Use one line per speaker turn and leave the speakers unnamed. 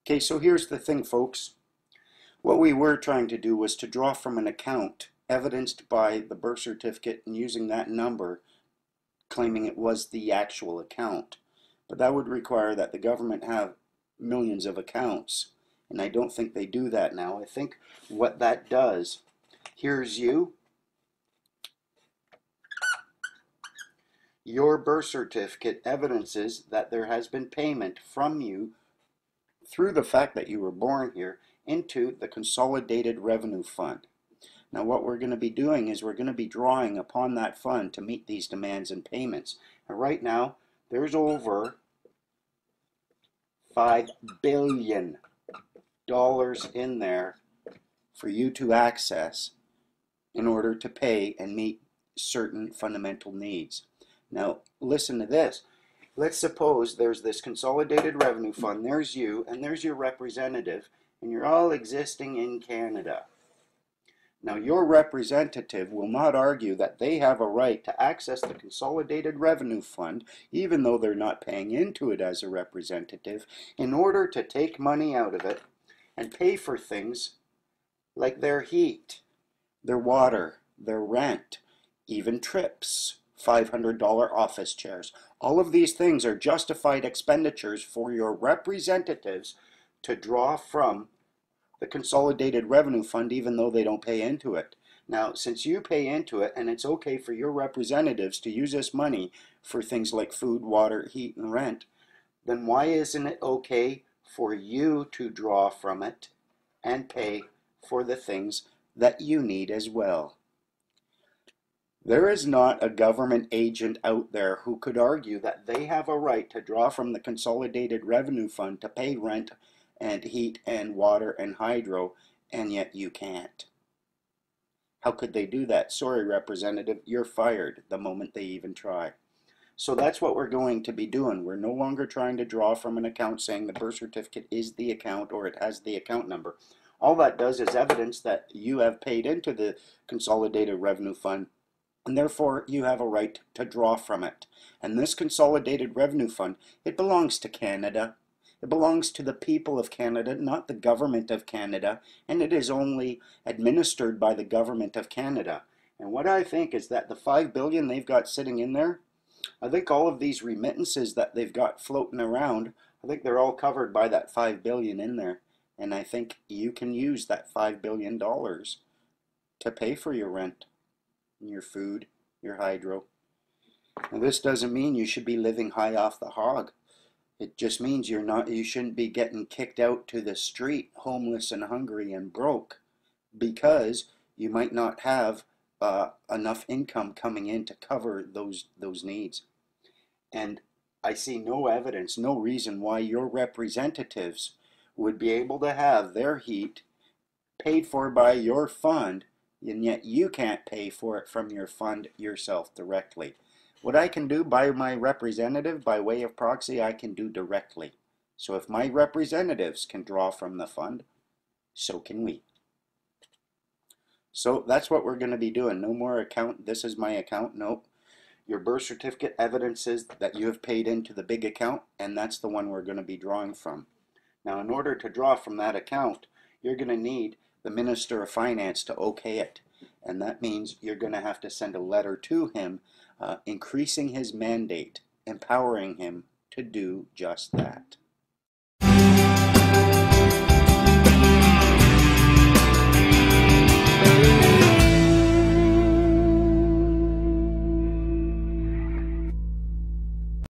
Okay, so here's the thing, folks. What we were trying to do was to draw from an account evidenced by the birth certificate and using that number, claiming it was the actual account. But that would require that the government have millions of accounts, and I don't think they do that now. I think what that does, here's you. Your birth certificate evidences that there has been payment from you through the fact that you were born here into the Consolidated Revenue Fund. Now what we're going to be doing is we're going to be drawing upon that fund to meet these demands and payments. And right now there's over $5 billion in there for you to access in order to pay and meet certain fundamental needs. Now listen to this. Let's suppose there's this Consolidated Revenue Fund, there's you, and there's your representative, and you're all existing in Canada. Now your representative will not argue that they have a right to access the Consolidated Revenue Fund, even though they're not paying into it as a representative, in order to take money out of it and pay for things like their heat, their water, their rent, even trips. $500 office chairs. All of these things are justified expenditures for your representatives to draw from the Consolidated Revenue Fund, even though they don't pay into it. Now, since you pay into it and it's okay for your representatives to use this money for things like food, water, heat, and rent, then why isn't it okay for you to draw from it and pay for the things that you need as well? There is not a government agent out there who could argue that they have a right to draw from the Consolidated Revenue Fund to pay rent and heat and water and hydro, and yet you can't. How could they do that? Sorry, Representative, you're fired the moment they even try. So that's what we're going to be doing. We're no longer trying to draw from an account saying the birth certificate is the account or it has the account number. All that does is evidence that you have paid into the Consolidated Revenue Fund, and therefore you have a right to draw from it. And this Consolidated Revenue Fund, it belongs to Canada. It belongs to the people of Canada, not the government of Canada, and it is only administered by the government of Canada. And what I think is that the $5 billion they've got sitting in there, I think all of these remittances that they've got floating around, I think they're all covered by that $5 billion in there. And I think you can use that $5 billion to pay for your rent, your food, your hydro. Now this doesn't mean you should be living high off the hog. It just means you shouldn't be getting kicked out to the street, homeless and hungry and broke, because you might not have enough income coming in to cover those needs. And I see no evidence, no reason why your representatives would be able to have their heat paid for by your fund, and yet you can't pay for it from your fund yourself directly. What I can do by my representative, by way of proxy, I can do directly. So if my representatives can draw from the fund, so can we. So that's what we're going to be doing. No more account, this is my account, nope. Your birth certificate evidences that you have paid into the big account, and that's the one we're going to be drawing from. Now in order to draw from that account, you're going to need the Minister of Finance to okay it. And that means you're going to have to send a letter to him increasing his mandate, empowering him to do just that.